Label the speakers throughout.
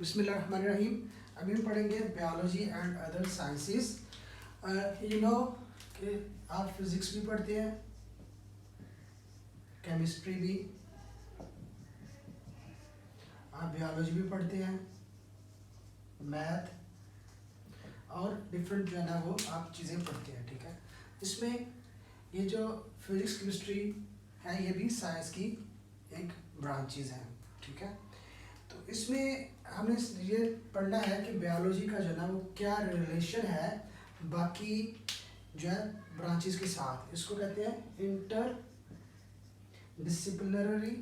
Speaker 1: बिस्मिल्लाहिर्रहमानिर्रहीम। अभी हम पढ़ेंगे biology and other sciences. You know कि आप फिज़िक्स भी पढ़ते हैं, केमिस्ट्री भी, आप बायोलॉजी भी पढ़ते हैं, मैथ और डिफरेंट जो है ना वो आप चीज़ें पढ़ते हैं, ठीक है। इसमें ये जो फिज़िक्स केमिस्ट्री है ये भी साइंस की एक ब्रांचेज हैं, ठीक है। तो इसमें हमने ये पढ़ना है कि बायोलॉजी का जो है ना वो क्या रिलेशन है बाकी जो है ब्रांचेस के साथ। इसको कहते हैं इंटर डिसिप्लिनरी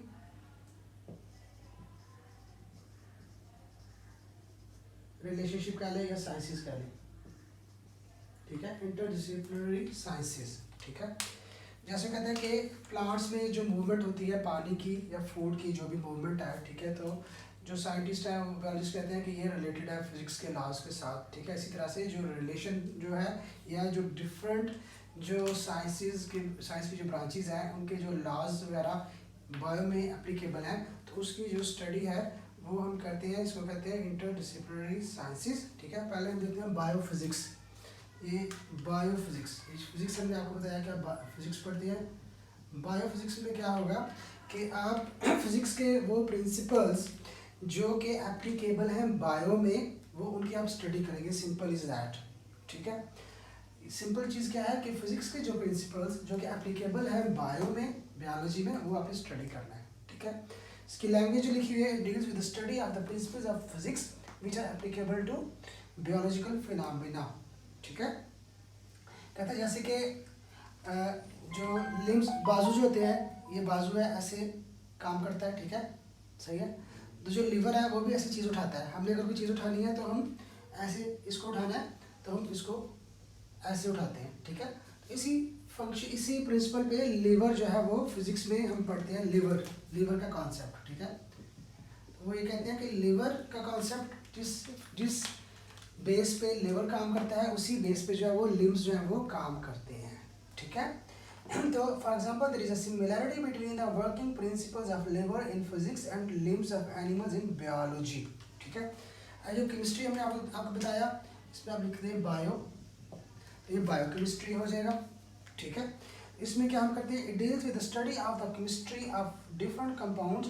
Speaker 1: रिलेशनशिप कह लें या साइंसेस कह लें, ठीक है। इंटर डिसिप्लिनरी साइंसेस, ठीक है। जैसे कहते हैं कि प्लांट्स में जो मूवमेंट होती है पानी की या फूड की जो भी मूवमेंट है, ठीक है, तो जो साइंटिस्ट हैं वो बायोलॉजिस्ट कहते हैं कि ये रिलेटेड है फिजिक्स के लॉज के साथ, ठीक है। इसी तरह से जो रिलेशन जो है या जो डिफरेंट जो साइंस की जो ब्रांचेस हैं उनके जो लॉज वगैरह बायो में एप्लीकेबल हैं, तो उसकी जो स्टडी है वो हम करते हैं, इसको कहते हैं इंटरडिसिप्लिनरी साइंसेस, ठीक है। पहले हम देखते हैं बायोफिजिक्स। ये बायोफिजिक्स, फिजिक्स हमने आपको बताया कि आप फिजिक्स पढ़ते हैं। बायोफिजिक्स में क्या होगा कि आप फिजिक्स के वो प्रिंसिपल्स जो कि एप्लीकेबल हैं बायो में वो उनकी आप स्टडी करेंगे। सिंपल इज दैट, ठीक है। सिंपल चीज़ क्या है कि फिजिक्स के जो प्रिंसिपल्स जो कि एप्लीकेबल है बायो में, बायोलॉजी में, वो आपने स्टडी करना है, ठीक है। इसकी लैंग्वेज जो लिखी हुई है deals with the study of the principles of physics which are applicable to biological phenomena, ठीक है। कहता है जैसे कि जो लिम्स बाजू जो होते हैं, ये बाजू है ऐसे काम करता है, ठीक है, सही है। तो जो लिवर है वो भी ऐसी चीज़ उठाता है। हमने अगर कोई चीज़ उठानी है तो हम ऐसे इसको उठाना है तो हम इसको ऐसे उठाते हैं, ठीक है। इसी फंक्शन इसी प्रिंसिपल पे लिवर जो है वो फिजिक्स में हम पढ़ते हैं। लिवर का कॉन्सेप्ट, ठीक है। तो वो ये कहते हैं कि लिवर का कॉन्सेप्ट जिस बेस पे लिवर काम करता है उसी बेस पे जो है वो लिम्स जो है वो काम करते हैं, ठीक है। तो for example there is a similarity between the working principles of lever in physics and limbs of animals in biology, ठीक है। जो केमिस्ट्री हमने आपको बताया, इसमें आप लिखते हैं बायो, तो ये बायोकेमिस्ट्री हो जाएगा, ठीक है। इसमें क्या हम करते हैं, it deals with the study of the chemistry of different compounds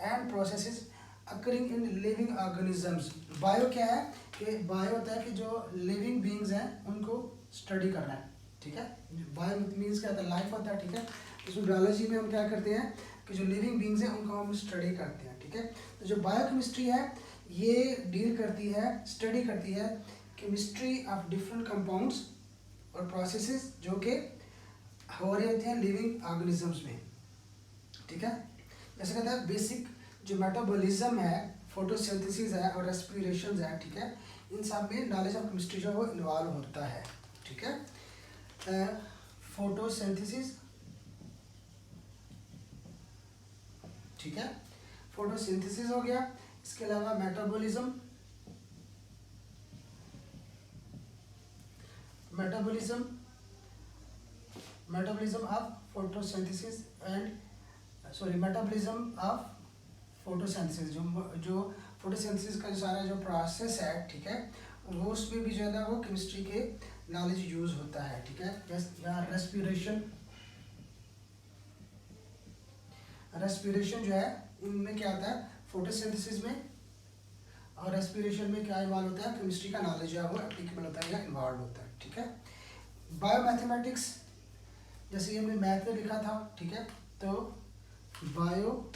Speaker 1: and processes occurring in living organisms. Bio क्या है कि बायो होता है कि जो लिविंग बीइंग्स हैं उनको स्टडी करना है, ठीक है। बायो मीन्स क्या होता है, लाइफ होता है, ठीक है। इसमें बायोलॉजी में हम क्या करते हैं कि जो लिविंग बीइंग्स हैं उनको हम स्टडी करते हैं, ठीक है। तो जो बायोकेमिस्ट्री है ये डील करती है, स्टडी करती है केमिस्ट्री ऑफ डिफरेंट कंपाउंड्स और प्रोसेसेस जो कि हो रहे होते हैं लिविंग ऑर्गेनिजम्स में, ठीक है। जैसे कहता है बेसिक जो मेटाबॉलिज्म है, फोटोसिंथेसिस है और रेस्पिरेशन है, ठीक है, इन सब में नॉलेज ऑफ केमिस्ट्री जो वो इन्वॉल्व होता है, ठीक है। फोटोसिंथेसिस, ठीक है, फोटोसिंथेसिस हो गया। इसके अलावा metabolism of photosynthesis and metabolism of photosynthesis, जो फोटोसिंथेसिस का जो सारा जो प्रोसेस है, ठीक है, वो उसमें भी जो है ना वो केमिस्ट्री के नॉलेज यूज होता है, ठीक है। यहाँ रेस्पिरेशन जो है इनमें क्या होता है, फोटोसिंथेसिस में और रेस्पिरेशन में क्या इन्वॉल्व होता है, केमिस्ट्री का नॉलेज जो है वो एप्लीकेबल होता है या इन्वॉल्व होता है, ठीक है। बायोमैथमेटिक्स, जैसे हमने मैथ में लिखा था, ठीक है, तो बायो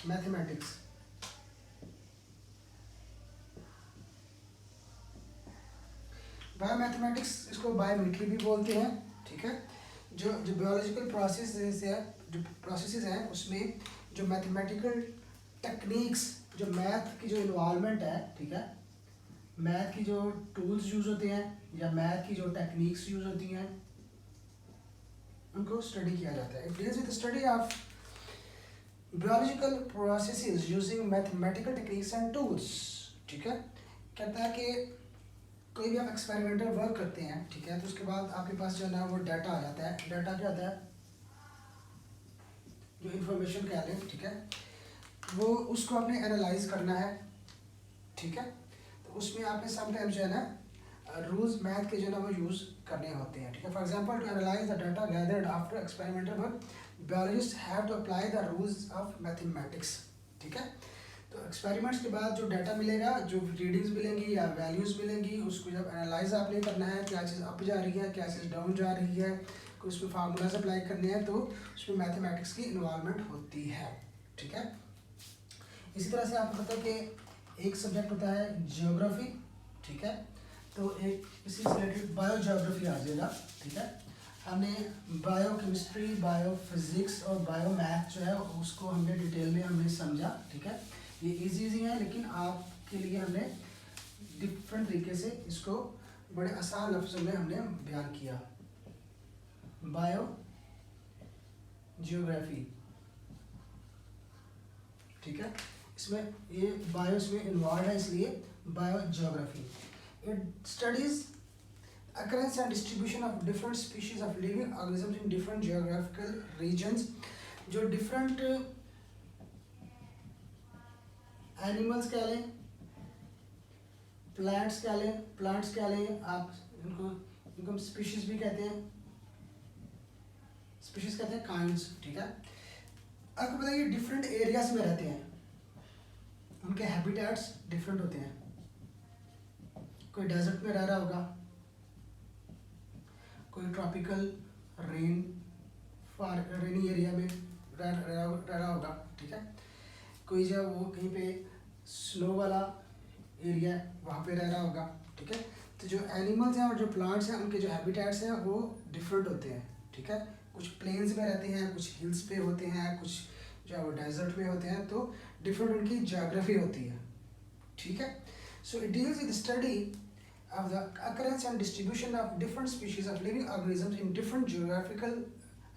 Speaker 1: मैथमेटिक्स, बायोमैथमेटिक्स इसको बायोमेट्री भी बोलते हैं, ठीक है। जो बायोलॉजिकल प्रोसेसेस हैं उसमें जो मैथमेटिकल टेक्निक्स, जो मैथ की जो इन्वॉल्वमेंट है, ठीक है, मैथ की जो टूल्स यूज होते हैं या मैथ की जो टेक्निक्स यूज होती हैं उनको स्टडी किया जाता है। It deals with study of biological processes using mathematical techniques and tools, ठीक है। कहता है कि कोई भी आप एक्सपेरिमेंटल वर्क करते हैं, ठीक है, तो उसके बाद आपके पास जो है ना वो डाटा आ जाता है। डाटा क्या होता है, जो इंफॉर्मेशन कह लें, ठीक है। वो उसको आपने एनालाइज करना है, ठीक है। तो उसमें आपने समटाइम्स जो है ना रूल्स मैथ के जो है ना वो यूज़ करने होते हैं, ठीक है। For example, to analyse the data gathered after experimental work, biologist have to apply the rules of mathematics, ठीक है। तो एक्सपेरिमेंट्स के बाद जो डाटा मिलेगा, जो रीडिंग्स मिलेंगी या वैल्यूज़ मिलेंगी, उसको जब एनालाइज आपने करना है, क्या चीज़ अप जा रही है, क्या चीज़ डाउन जा रही है, कोई उसमें फार्मूलाज अप्लाई करने हैं, तो उसमें मैथमेटिक्स की इन्वॉल्वमेंट होती है, ठीक है। इसी तरह से आपको पता है कि एक सब्जेक्ट होता है जियोग्राफी, ठीक है। तो एक इसी से रिलेटेड बायो जियोग्राफी आ जाएगा, ठीक है। हमने बायो केमिस्ट्री, बायो फिजिक्स और बायो मैथ जो है उसको हमने डिटेल में हमने समझा, ठीक है। ये इजी है, लेकिन आपके लिए हमने डिफरेंट तरीके से इसको बड़े आसान लफ्ज़ों में हमने बयान किया। बायो जियोग्राफी, ठीक है। इसमें ये बायो इसमें इन्वॉल्व है, इसलिए bio geography. It studies occurrence and distribution of different species of living organisms in different geographical regions। जो different animals कह लें, plants कह लें, आप इनको species भी कहते हैं, species कहते हैं kinds, ठीक है। आपको पता है ये different areas में रहते हैं, उनके habitats different होते हैं। कोई desert में रह रहा होगा, कोई ट्रॉपिकल रेनी एरिया में रह रहा होगा, ठीक है। कोई जब वो कहीं पे स्नो वाला एरिया है वहाँ पे रह रहा होगा, ठीक है। तो जो एनिमल्स हैं और जो प्लांट्स हैं उनके जो हैबिटेट्स हैं वो डिफरेंट होते हैं, ठीक है। कुछ प्लेन्स में रहते हैं, कुछ हिल्स पे होते हैं, कुछ जो है वो डेजर्ट में होते हैं, तो डिफरेंट उनकी ज्योग्राफी होती है, ठीक है। So it deals with study of the occurrence and distribution of different species of living organisms in different geographical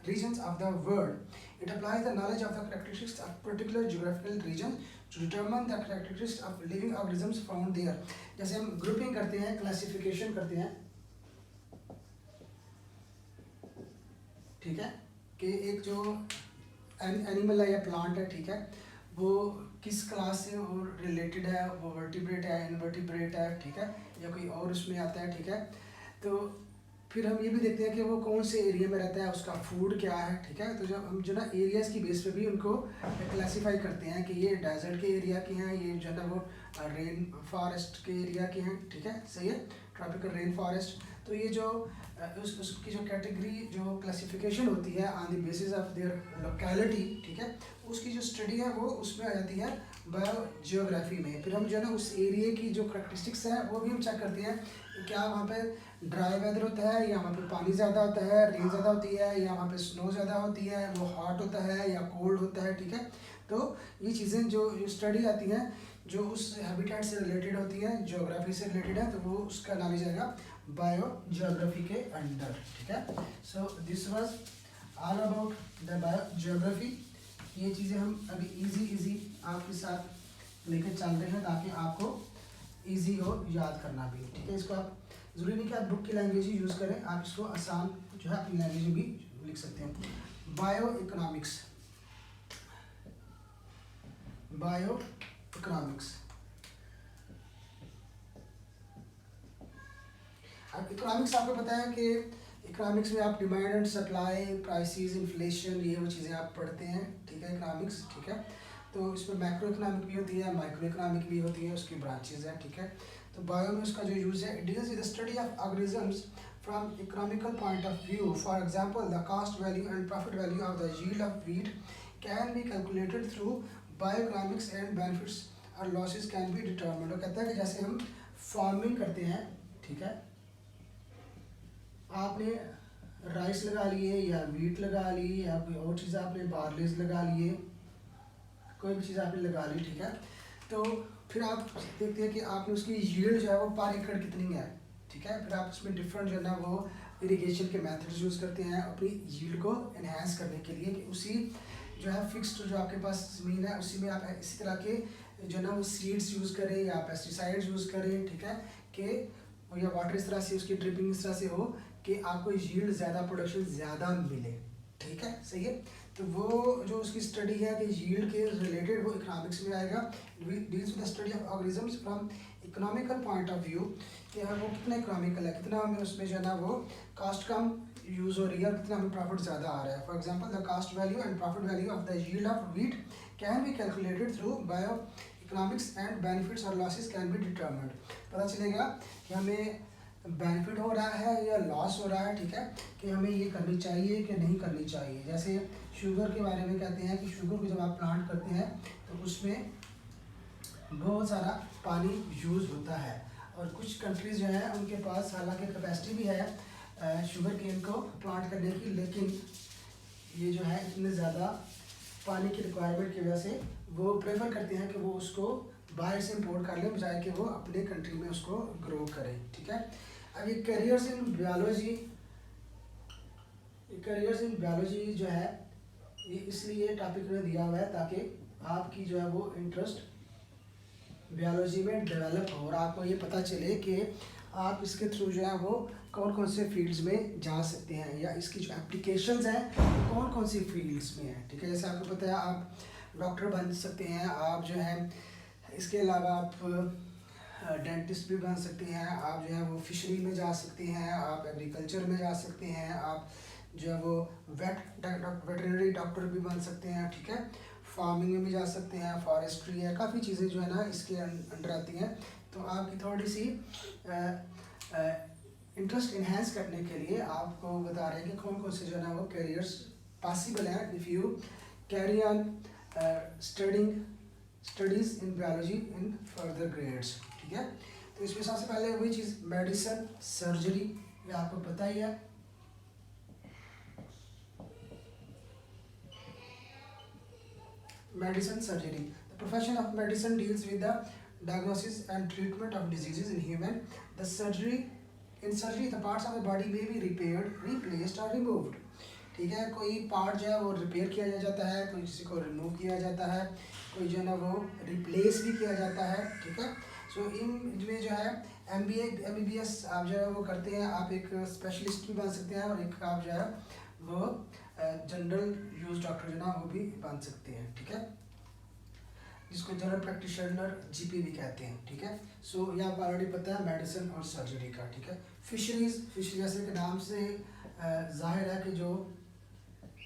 Speaker 1: regions of the world. It applies the knowledge of the characteristics of particular geographical region to determine the characteristics of living organisms found there. जैसे हम grouping करते हैं, classification करते हैं, ठीक है, कि एक जो एनिमल है या प्लांट है, ठीक है, वो किस क्लास से और रिलेटेड है, वो वर्टिब्रेट है, इनवर्टिब्रेट है, ठीक है, या कोई और उसमें आता है, ठीक है। तो फिर हम ये भी देखते हैं कि वो कौन से एरिया में रहता है, उसका फूड क्या है, ठीक है। तो जब हम जो ना एरियाज़ की बेस पे भी उनको क्लासीफाई करते हैं कि ये डेजर्ट के एरिया के हैं, ये जो है ना वो रेन फॉरेस्ट के एरिया के हैं, ठीक है, सही है, ट्रॉपिकल रेन फॉरेस्ट। तो ये जो उसकी जो कैटेगरी जो क्लासिफिकेशन होती है on the basis of their locality, ठीक है, उसकी जो स्टडी है वो उसमें आ जाती है बायो जियोग्राफी में। फिर हम जो है ना उस एरिया की जो करैक्टरिस्टिक्स है वो भी हम चेक करते हैं, क्या वहाँ पे ड्राई वेदर होता है, या वहाँ पे पानी ज़्यादा होता है, रेन ज़्यादा होती है, या वहाँ पे स्नो ज़्यादा होती है, वो हॉट होता है या कोल्ड होता है, ठीक है। तो ये चीज़ें जो स्टडी आती हैं जो उस हैबिटेट से रिलेटेड होती है, ज्योग्राफी से रिलेटेड है, तो वो उसका नॉलेज आएगा बायो जियोग्राफी के अंडर, ठीक है। So this was all about the bio geography. ये चीज़ें हम अभी इजी आपके साथ लेकर चल रहे हैं ताकि आपको इजी हो याद करना भी, ठीक है। इसको आप ज़रूरी नहीं कि आप बुक की लैंग्वेज ही यूज़ करें, आप इसको आसान जो है अपनी लैंग्वेज में भी लिख सकते हैं। Bio economics, bio economics. अब इकोनॉमिक्स आपको पता है कि इकोनॉमिक्स में आप demand and supply, prices, inflation, ये वो चीज़ें आप पढ़ते हैं, ठीक है, इकोनॉमिक्स, ठीक है। तो इसमें मैक्रो इकोनॉमिक भी होती है, माइक्रो इकोनॉमिक भी होती है, उसकी ब्रांचेज हैं, ठीक है। तो बायो में उसका जो यूज़ है, it deals with the study of organisms from economical point of view. For example, the cost value and profit value of the yield of wheat can be calculated through bio economics and benefits और losses can be determined. वो कहता है कि जैसे हम farming करते हैं, ठीक है, आपने राइस लगा लिए या वीट लगा ली या कोई और चीज़ आपने बार्लेज लगा लिए, कोई भी चीज़ आपने लगा ली, ठीक है। तो फिर आप देखते हैं कि आपने उसकी यील्ड जो है वो पर एकड़ कितनी है, ठीक है। फिर आप उसमें डिफरेंट जो है ना वो इरिगेशन के मेथड्स यूज़ करते हैं अपनी यील्ड को एनहांस करने के लिए, कि उसी जो है फिक्स्ड जो आपके पास ज़मीन है उसी में आप इसी तरह के जो है ना वो सीड्स यूज़ करें या पेस्टिसाइड्स यूज़ करें, ठीक है, कि या वाटर इस तरह से उसकी ड्रिपिंग इस तरह से हो कि आपको यील्ड ज़्यादा, प्रोडक्शन ज़्यादा मिले, ठीक है, सही है। तो वो जो उसकी स्टडी है कि यील्ड के रिलेटेड वो इकोनॉमिक्स में आएगा। Deals with the study of organisms from economical point of view, कि वो कितना इकोनॉमिकल है, कितना हमें उसमें जो है ना वो कास्ट कम यूज़ हो रही है और कितना हमें प्रॉफिट ज़्यादा आ रहा है। For example the cost value and profit value of the yield of wheat can be calculated through bio economics and benefits और लॉसेस कैन बी डिटर्मिन्ड। पता चलेगा कि हमें बेनिफिट हो रहा है या लॉस हो रहा है, ठीक है, कि हमें ये करनी चाहिए कि नहीं करनी चाहिए। जैसे शुगर के बारे में कहते हैं कि शुगर को जब आप प्लांट करते हैं तो उसमें बहुत सारा पानी यूज़ होता है, और कुछ कंट्रीज़ जो है उनके पास हालांकि कैपेसिटी भी है शुगर केन को प्लांट करने की, लेकिन ये जो है इतने ज़्यादा पानी की रिक्वायरमेंट की वजह से वो प्रेफर करते हैं कि वो उसको बाहर से इंपोर्ट कर लें बजाय कि वो अपने कंट्री में उसको ग्रो करें, ठीक है। अब ये करियर्स इन बायोलॉजी जो है ये इसलिए टॉपिक में दिया हुआ है ताकि आपकी जो है वो इंटरेस्ट बायोलॉजी में डेवलप हो और आपको ये पता चले कि आप इसके थ्रू जो है वो कौन कौन से फील्ड्स में जा सकते हैं, या इसकी जो एप्लीकेशंस हैं वो कौन कौन सी फील्ड्स में हैं, ठीक है। जैसे आपको पता है आप डॉक्टर बन सकते हैं, आप जो है इसके अलावा आप डेंटिस्ट भी बन सकते हैं, आप जो है वो फिशरी में जा सकते हैं, आप एग्रीकल्चर में जा सकते हैं, आप जो है वो वेटरनरी डॉक्टर भी बन सकते हैं, ठीक है। फार्मिंग में भी जा सकते हैं, फॉरेस्ट्री है, काफ़ी चीज़ें जो है ना इसके अंडर आती हैं। तो आपकी थोड़ी सी इंटरेस्ट इन्हेंस करने के लिए आपको बता रहे हैं कि कौन कौन से जो है ना वो करियर्स पॉसिबल हैं if you carry on studies in biology in further grades, ठीक है। तो इसमें सबसे पहले वही चीज़ मेडिसिन, सर्जरी, ये आपको पता ही है। Medicine, surgery. The profession of medicine deals with the diagnosis and treatment of diseases in human. In surgery, the parts of the body may be repaired, replaced or removed. ठीक है, कोई part जो है वो रिपेयर किया जाता है, कोई किसी को रिमूव किया जाता है, कोई जो है ना वो रिप्लेस भी किया जाता है, ठीक है। सो इनमें जो है MBS आप जो है वो करते हैं, आप एक स्पेशलिस्ट भी बन सकते हैं और एक आप जो है वो जनरल यूज डॉक्टर जो ना वो भी बन सकते हैं, ठीक है, जिसको जनरल प्रैक्टिशनर GP भी कहते हैं, ठीक है। सो ये आपको ऑलरेडी पता है मेडिसिन और सर्जरी का, ठीक है। फिशरी जैसे कि नाम से जाहिर है कि जो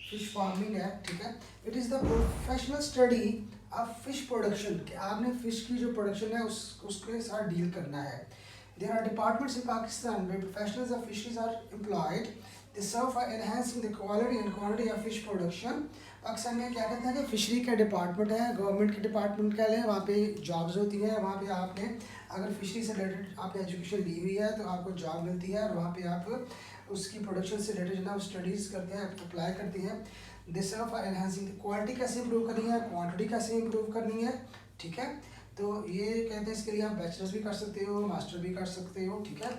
Speaker 1: फिश फार्मिंग है, ठीक है, it is the professional study of fish production, कि आपने फिश की जो प्रोडक्शन है उसके साथ डील करना है। There are departments in Pakistan where professionals of fisheries are employed. They serve for enhancing the quality and quantity of fish production. Pakistan में क्या कहते हैं कि फिशरी का डिपार्टमेंट है, गवर्नमेंट के डिपार्टमेंट कह लें, वहाँ पे जॉब्स होती हैं, वहाँ पे आपने अगर फिशरी से रिलेटेड आपने एजुकेशन ली हुई है तो आपको जॉब मिलती है और वहाँ पे आप उसकी प्रोडक्शन से रिलेटेड जो ना स्टडीज़ करते हैं, अप्लाई करते हैं। दे सर्व फॉर एनहांसिंग क्वालिटी कैसे इंप्रूव करनी है, क्वान्टिटी कैसे इंप्रूव करनी है, ठीक है। तो ये कहते हैं इसके लिए आप बैचलर्स भी कर सकते हो, मास्टर भी कर सकते हो, ठीक है।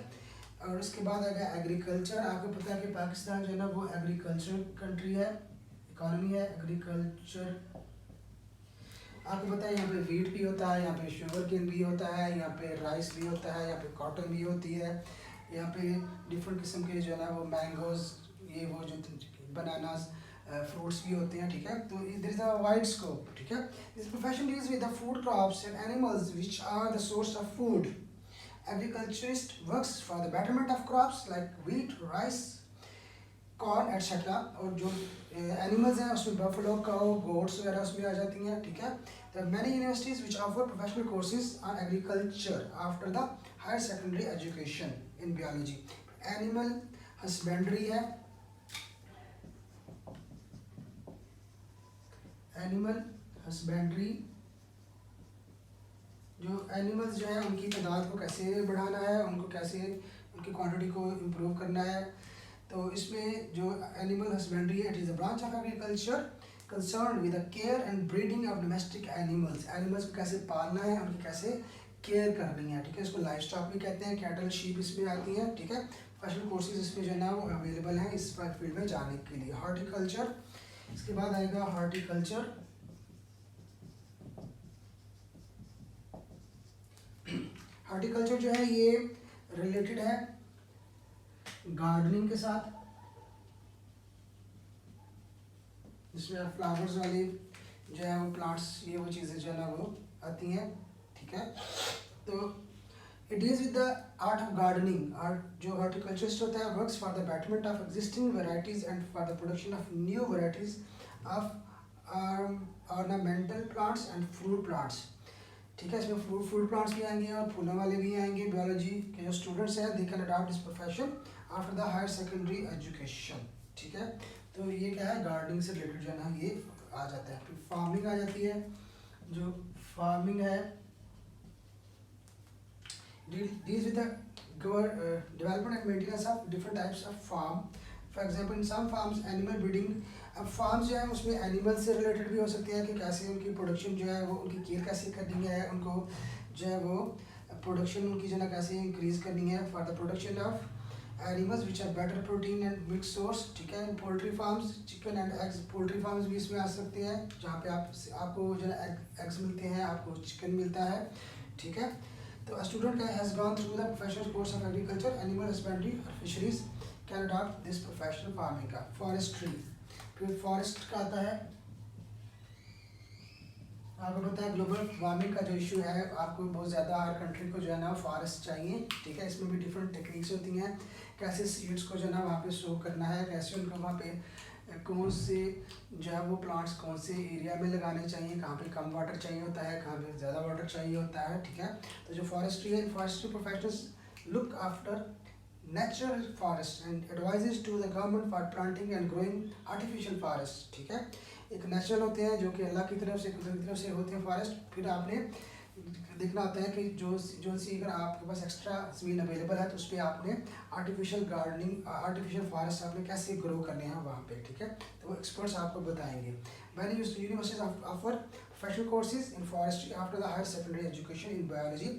Speaker 1: और उसके बाद अगर एग्रीकल्चर, आपको पता है कि पाकिस्तान जो है ना वो एग्रीकल्चर कंट्री है, इकोनॉमी है एग्रीकल्चर। आपको पता है यहाँ पे वीट भी होता है, यहाँ पे शुगर केन भी होता है, यहाँ पे राइस भी होता है, यहाँ पे कॉटन भी होती है, यहाँ पे डिफरेंट किस्म के जो है ना वो मैंगोज, ये वो जो बनानास, फ्रूट्स भी होते हैं, ठीक है। तो there is a wide scope, ठीक है। This profession deals with the food crops and animals which are the source of food. Agriculturist works for the betterment of crops like wheat, rice, corn, etc. और जो animals हैं उसमें buffalo, cow, goats वगैरह उसमें आ जाती हैं, ठीक है। There are many universities which offer professional courses on agriculture after the higher secondary education in biology. Animal husbandry है, एनिमल हस्बेंड्री, जो एनिमल्स जो है उनकी तादाद को कैसे बढ़ाना है, उनको कैसे उनकी क्वांटिटी को इम्प्रूव करना है। तो इसमें जो एनिमल हस्बेंड्री है, it is a branch of agriculture concern with the care and breeding of domestic animals. Animals को कैसे पालना है, उनकी कैसे केयर करनी है, ठीक है। इसको लाइफ स्टॉक भी कहते हैं, कैटल, शीप इसमें आती हैं, ठीक है। प्रोफेशनल कोर्सेज इसमें जो है ना वो अवेलेबल हैं इस फील्ड में जाने के लिए। हॉर्टिकल्चर, इसके बाद आएगा हॉर्टिकल्चर। हॉर्टिकल्चर जो है ये रिलेटेड है गार्डनिंग के साथ, जिसमें फ्लावर्स वाले जो है वो प्लांट्स, ये वो चीज़ें जो है ना वो आती हैं, ठीक है। तो it is with the art of gardening, art जो हॉर्टिकल्चरिस्ट होता है works for the betterment of existing varieties and for the production of new varieties of ornamental plants and fruit plants, ठीक है। इसमें फ्रूट प्लांट्स भी आएंगे और फूलों वाले भी आएंगे। बियोलॉजी के जो स्टूडेंट्स हैं they can adopt this profession after the higher secondary education, ठीक है। तो ये क्या है, गार्डनिंग से रिलेटेड जो है ना ये आ जाता है। फिर फार्मिंग आ जाती है, जो फार्मिंग है deals with the development and maintenance of different types of farm. For example, in some farms animal breeding, अब फार्म्स जो है उसमें एनिमल से रिलेटेड भी हो सकती है कि कैसे उनकी प्रोडक्शन जो है वो उनकी केयर कैसे करनी है, उनको जो है वो प्रोडक्शन उनकी जो है कैसे इंक्रीज करनी है for the production of animals which are better protein and milk source, ठीक है। Poultry farms, chicken and eggs, poultry farms भी इसमें आ सकते हैं जहाँ पे आपको जो है एग्स मिलते हैं, आपको चिकन मिलता है, ठीक है। तो a student has gone through the professional course of agriculture, animal husbandry or fisheries can adopt this professional farming का। forestry, फिर forest का आता है, आपको पता है ग्लोबल वार्मिंग का जो इशू है, आपको बहुत ज़्यादा हर कंट्री को जो है ना फॉरेस्ट चाहिए, ठीक है। इसमें भी डिफरेंट टेक्निक्स होती हैं, कैसे सीड्स को जो है ना वहाँ पे शो करना है, कैसे उनको वहाँ पे कौन से जो है वो प्लांट्स कौन से एरिया में लगाने चाहिए, कहाँ पे कम वाटर चाहिए होता है, कहाँ पे ज़्यादा वाटर चाहिए होता है, ठीक है। तो जो फॉरेस्ट्री है, forestry professionals look after natural forest and advises to the government for planting and growing artificial forest, ठीक है। एक नेचुरल होते हैं जो कि अल्लाह की तरफ से, कुदरत की तरफ से होते हैं फॉरेस्ट। फिर आपने देखना होता है कि जो सी अगर आपके पास एक्स्ट्रा ज़मीन अवेलेबल है तो उस पर आपने आर्टिफिशियल गार्डनिंग, आर्टिफिशियल फॉरेस्ट आपने कैसे ग्रो करने हैं वहाँ पे, ठीक है। तो वो एक्सपर्ट्स आपको बताएंगे। Many universities offer professional courses in forestry after the higher secondary education in biology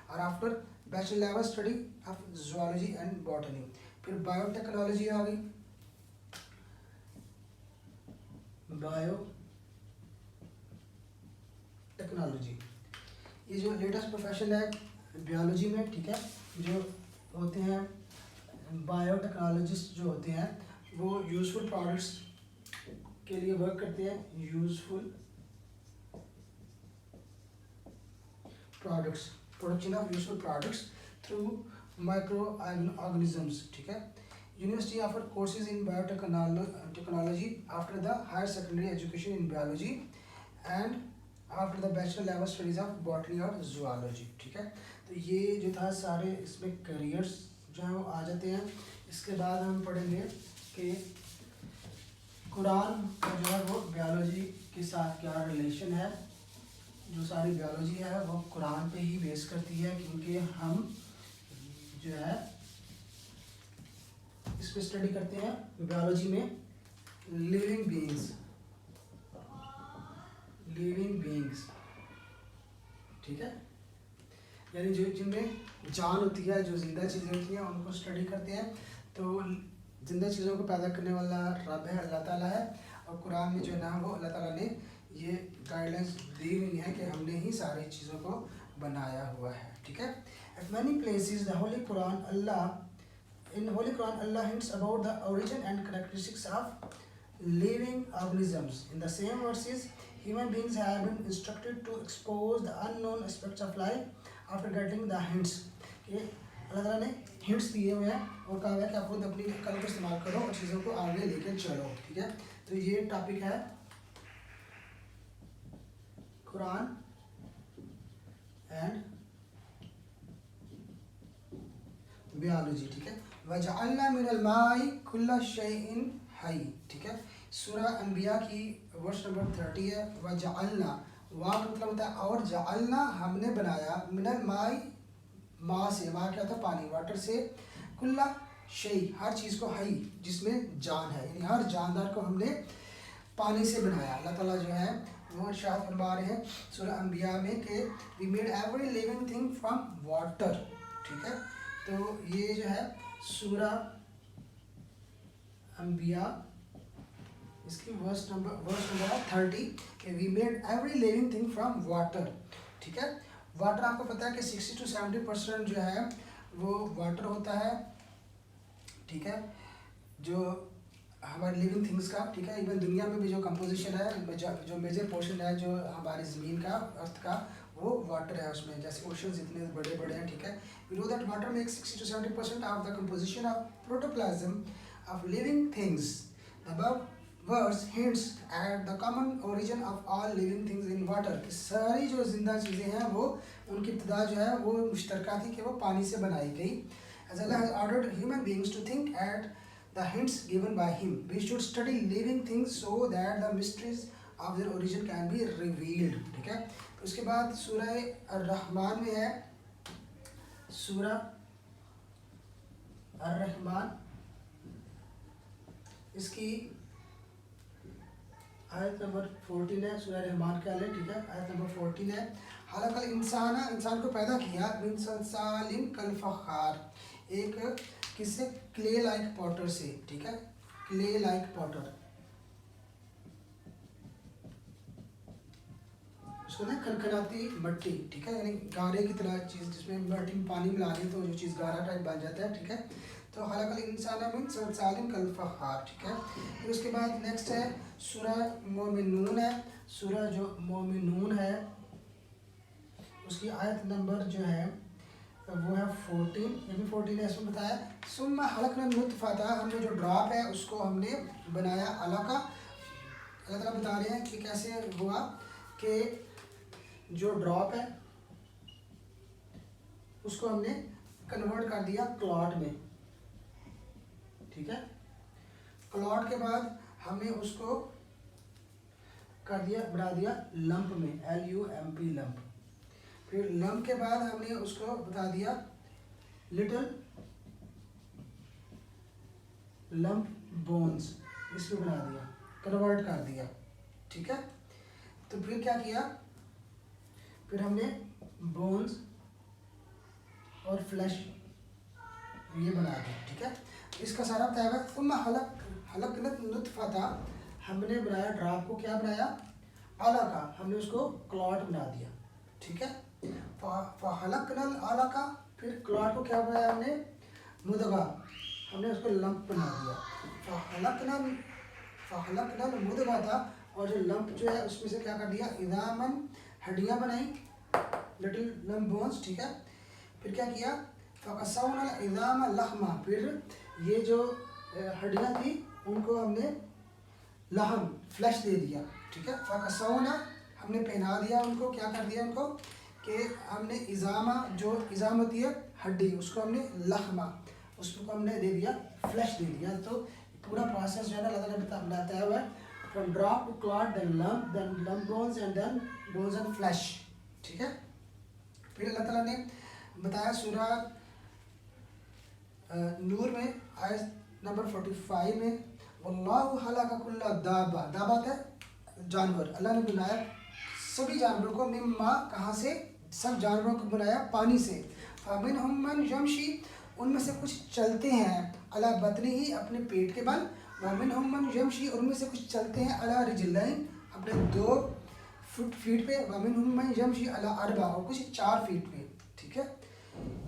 Speaker 1: और after bachelor level study of zoology and botany. फिर बायोटेक्नोलॉजी आ गई, बायो टेक्नोलॉजी, ये जो लेटेस्ट प्रोफेशन है बायोलॉजी में, ठीक है। जो होते हैं बायोटेक्नोलॉजिस्ट जो होते हैं वो यूजफुल प्रोडक्ट्स के लिए वर्क करते हैं, useful products, production of useful products through microorganisms, ठीक है। University offer courses in biotechnology after the higher secondary education in biology and after the bachelor level studies of botany और zoology, ठीक है। तो ये जो था सारे इसमें करियर्स जो है वो आ जाते हैं। इसके बाद हम पढ़ेंगे कि कुरान का जो है वो बायोलॉजी के साथ क्या रिलेशन है। जो सारी बायोलॉजी है वो कुरान पे ही बेस करती है, क्योंकि हम जो है इस पर स्टडी करते हैं बायोलॉजी में लिविंग बीइंग्स, ठीक है। यानी जो जिनमें जान होती है, जो जिंदा चीज़ें होती हैं उनको स्टडी करते हैं। तो जिंदा चीज़ों को पैदा करने वाला रब है, अल्लाह ताला है। और कुरान में जो है ना वो अल्लाह ताला ने ये गाइडलाइंस दी हुई है कि हमने ही सारी चीज़ों को बनाया हुआ है, ठीक है। Eight many places the Holi Quran Allah hints about the origin and characteristics of living organisms. In the same verses, human beings have been instructed to expose the unknown aspects of life after getting the hints. कि अल्लाह ताला ने hints दिए हुए हैं और कहा है कि आप खुद अपनी अक्ल को इस्तेमाल करो और चीज़ों को आगे लेकर चलो, ठीक है। तो ये टॉपिक है कुरान एंड बायोलॉजी, ठीक है। वजअलना मिनल माई कुल्ला शैइन हई, ठीक है। सूरह अंबिया की वर्स नंबर 30 है। वजअलना, वाह का मतलब होता है और, जअलना हमने बनाया, मिनल माई माँ से, माँ क्या था पानी, वाटर से, कुल्ला शै हर चीज़ को, हई जिसमें जान है, यानी हर जानदार को हमने पानी से बनाया। अल्लाह ताला जो है वो इरशाद फरमा रहे हैं सूरह अंबिया में कि we made every living thing from water, ठीक है। तो ये जो है सूरह अंबिया इसकी वर्स नंबर 30 कि we made every living thing from water, ठीक है। वाटर आपको पता है कि 60 to 70% जो है वो वाटर होता है, ठीक है। जो हमारे लिविंग थिंग्स का, ठीक है। इवन दुनिया में भी जो कंपोजिशन है, जो मेजर पोर्शन है जो हमारी ज़मीन का, अर्थ का, वो वाटर है उसमें। जैसे ओशंस इतने बड़े बड़े हैं, ठीक है। We know that water makes 60 to 70% of the composition of protoplasm of living things. above words hints at the common origin of all living things in water। कि सारी जो जिंदा चीज़ें हैं वो उनकी इब्तिदा जो है वो मुश्तरका थी कि वो पानी से बनाई गई। As Allah has ordered human beings to think at the hints given by Him, we should study living things so that the mysteries of their origin can be revealed। ठीक है। तो उसके बाद सूरह ar-Rahman में है, सूरह ar-Rahman, इसकी आयत नंबर 14 है। सूरह रहमान का है, ठीक है। आयत नंबर 14 है। हालांकि इंसान को पैदा किया मिन सलसालिन कल फखार, एक किससे, क्ले लाइक पॉटर से, ठीक है। क्ले लाइक पॉटर, उसको ना खनखनाती मट्टी, ठीक है, यानी गारे की तरह चीज़ जिसमें मट्टी में पानी मिला दें तो जो चीज़ गारा टाइप बन जाता है, ठीक है। तो हालांकि इंसान मिन सलसालिन कल फखार, ठीक है। फिर उसके बाद नेक्स्ट है सूरह मोमिनून है। सूरह जो मोमिनून है उसकी आयत नंबर जो है वो है 14, ये भी 14 है। इसमें बताया सुम्मा हलकना नुतफता, हमने जो ड्रॉप है उसको हमने बनाया अलका। अल्लाह ताला बता रहे हैं कि कैसे हुआ कि जो ड्रॉप है उसको हमने कन्वर्ट कर दिया क्लॉट में, ठीक है। क्लॉट के बाद हमने उसको कर दिया, बढ़ा दिया लंप में, LUMP लंप। फिर लंप के बाद हमने उसको बता दिया लिटिल लंप बोन्स, इसको बना दिया, कन्वर्ट कर दिया, ठीक है। तो फिर क्या किया, फिर हमने बोन्स और फ्लैश ये बना दिया, ठीक है। इसका सारा बताया हुआ। तुम हलकनत नुतफता, हमने बनाया ड्रॉप को, क्या बनाया, अलका, हमने उसको क्लॉट बना दिया, ठीक है। फहलकनल अलका, फिर क्लॉट को क्या बनाया हमने, मुदगा, हमने उसको लंप बना दिया। फहलकनल मुदगा था, और जो लंप जो है उसमें से क्या कर दिया, इदामन, हड्डियाँ बनाई, लिटिल लंप बोन्स, ठीक है। फिर क्या किया, फ़कसौनल इदाम लहमा, फिर ये जो हड्डियाँ थी उनको हमने लहम, फ्लैश दे दिया, ठीक है। फ़कसौना, हमने पहना दिया उनको, क्या कर दिया उनको कि हमने इजामा, जो इजाम होती है हड्डी, उसको हमने लहमा, उसको हमने दे दिया फ्लैश दे दिया। तो पूरा प्रोसेस जो है ना अल्लाह ताला बताया हुआ है, from drop to clot, then lump bones and then bones and flesh, ठीक है। फिर अल्लाह ताला ने बताया सूरह नूर में आयत नंबर 45 में, वल्लाहु खलक़ कुल्ला दाबा, दाबा है जानवर, अल्लाह ने बनाया सभी जानवरों को, मिम्मा, कहाँ से, सब जानवरों को बनाया पानी से। फ़मिनहुम मन यमशी, उनमें से कुछ चलते हैं अला बतनी ही, अपने पेट के बल, वमिनहुम मन यमशी, उनमें से कुछ चलते हैं अला रिजलैन, अपने 2 फीट पे, वमिनहुम मन यमशी अला अरबा, और कुछ 4 फीट पे, ठीक है।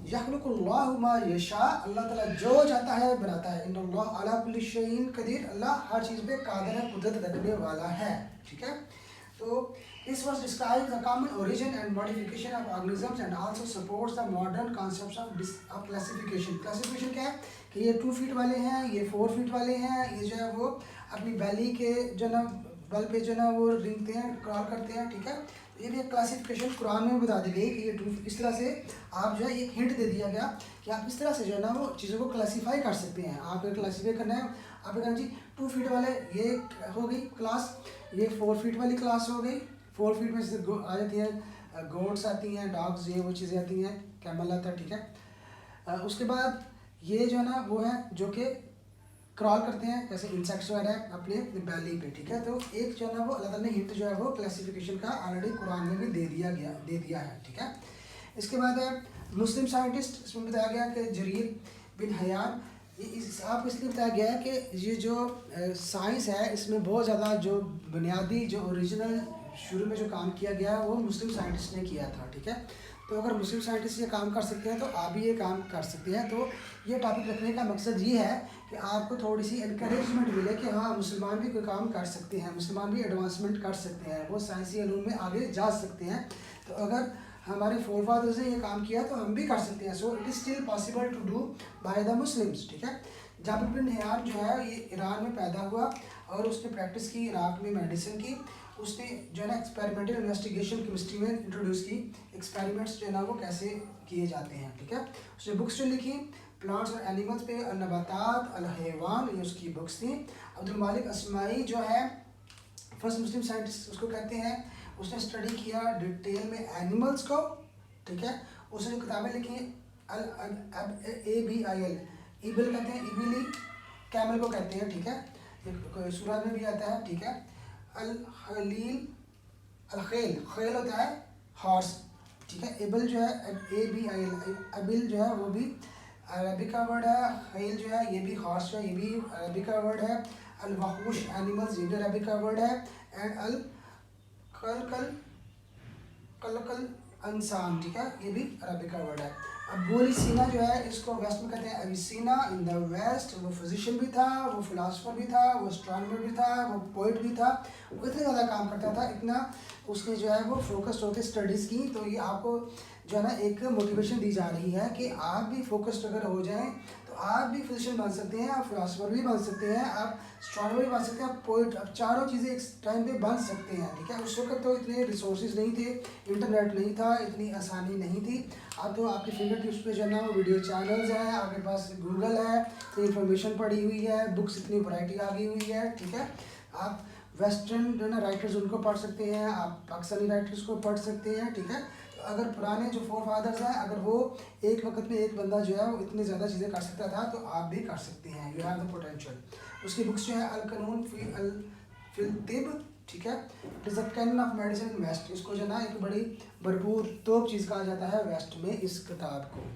Speaker 1: यख़्लुक़ुल्लाहु मा यशा, अल्लाह ताला जो चाहता है बनाता है। इन्नल्लाह अला कुल्लि शैइन क़दीर, अल्लाह हर चीज़ पे कादिर है, कुदरत रखने वाला है, ठीक है। तो this was describes the common origin and modification of organisms and also supports the modern concepts of classification। classification क्या है कि ये 2 फीट वाले हैं, ये 4 फीट वाले हैं, ये जो है वो अपनी बैली के जो ना बल पे जो ना वो रेंगते हैं, क्रॉल करते हैं, ठीक है। ये भी एक क्लासिफिकेशन कुरान में बता दी गई कि ये 2, इस तरह से आप जो है एक हिंट दे दिया गया कि आप इस तरह से जो है ना वो चीज़ों को क्लासीफाई कर सकते हैं। आप क्लासीफाई करना है, आप कहना जी 2 फीट वाले ये हो गई क्लास, ये 4 फीट वाली क्लास हो गई। 4 फीट में से आ जाती हैं गोट्स आती हैं, डॉग्स, ये वो चीज़ें आती हैं, कैमल आता है, ठीक है। उसके बाद ये जो है ना वो है जो कि क्रॉल करते हैं, जैसे इंसेक्ट्स वगैरह है अपने बैली पे, ठीक है। तो एक जो है ना वो अल्लाह ताला ने हिंट जो है वो क्लासिफिकेशन का ऑलरेडी कुरान में भी दे दिया है, ठीक है। इसके बाद है मुस्लिम साइंटिस्ट, इसमें बताया गया कि जरीर बिन हयान, आपको इसलिए बताया गया है कि ये जो साइंस है इसमें बहुत ज़्यादा जो बुनियादी जो ओरिजिनल शुरू में जो काम किया गया है वो मुस्लिम साइंटिस्ट ने किया था, ठीक है। तो अगर मुस्लिम साइंटिस्ट ये काम कर सकते हैं तो आप भी ये काम कर सकते हैं। तो ये टॉपिक रखने का मकसद ये है कि आपको थोड़ी सी इनकरेजमेंट मिले कि हाँ मुसलमान भी कोई काम कर सकते हैं, मुसलमान भी एडवांसमेंट कर सकते हैं, वो साइंसी इल्म में आगे जा सकते हैं। तो अगर हमारे फोर फादर्स ने ये काम किया तो हम भी कर सकते हैं। So it is still possible to do by the Muslims, ठीक है। जाबिर बिन हयान जो है ये ईरान में पैदा हुआ और उसने प्रैक्टिस की इराक में मेडिसिन की। उसने जो है ना एक्सपेरिमेंटल इन्वेस्टिगेशन केमिस्ट्री में इंट्रोड्यूस की, एक्सपेरिमेंट्स जो है ना वो कैसे किए जाते हैं, ठीक है। उसने बुक्स जो लिखी प्लांट्स और एनिमल्स पे, नबातात अल हैवान, ये उसकी बुक्स थी। अब्दुल मालिक अस्माई जो है फर्स्ट मुस्लिम साइंटिस्ट उसको कहते हैं, उसने स्टडी किया डिटेल में एनिमल्स को, ठीक है। उसने जो किताबें लिखी ABIL, ईबिल कहते हैं, इबिली कैमल को कहते हैं, ठीक है। सूरत में भी आता है, ठीक है। अल खलील अल खेल, खेल होता है हॉर्स, ठीक है। एबल जो है ABIL, अबिल जो है वो भी अरबिक का वर्ड है। खेल जो है ये भी हॉर्स है, ये भी अरबिक का वर्ड है। अल वहूश एनिमल्स, ये भी अरबिक का वर्ड है। एंड अल कल कल कल कल इंसान, ठीक है, ये भी अरबिक का वर्ड है। अब बोली सीना जो है इसको वेस्ट में कहते हैं अविसीना इन द वेस्ट। वो फिजिशियन भी था, वो फिलासफर भी था, वो एस्ट्रोनॉमर भी था, वो पोइट भी था। वो इतना ज़्यादा काम करता था, इतना उसने जो है वो फोकस्ड होकर स्टडीज़ की। तो ये आपको जो है ना एक मोटिवेशन दी जा रही है कि आप भी फोकस्ड अगर हो जाएं तो आप भी फिजिशियन बन सकते हैं, आप फिलासफर भी बन सकते हैं, आप एस्ट्रोनॉमर भी बन सकते हैं, आप पोइट, आप चारों चीज़ें एक टाइम पे बन सकते हैं, ठीक है। उस वक्त तो इतने रिसोर्सेज नहीं थे, इंटरनेट नहीं था, इतनी आसानी नहीं थी। अब तो आपके फिंगर टिप्स पे जो है ना वो वीडियो चैनल्स हैं, आपके पास गूगल है, तो इन्फॉर्मेशन पड़ी हुई है, बुक्स इतनी वैरायटी आ गई हुई है, ठीक है। आप वेस्टर्न जो है ना राइटर्स उनको पढ़ सकते हैं, आप पाकिस्तानी राइटर्स को पढ़ सकते हैं, ठीक है। तो अगर पुराने जो फोर फादर्स हैं अगर वो एक वक्त में एक बंदा जो है वो इतनी ज़्यादा चीज़ें कर सकता था तो आप भी कर सकते हैं। You have the potential. उसकी बुक्स जो है अल कानून फिल तिब, ठीक है। It is the canon of medicine in west. इसको जो है ना एक बड़ी भरपूर तोप चीज़ कहा जाता है वेस्ट में इस किताब को।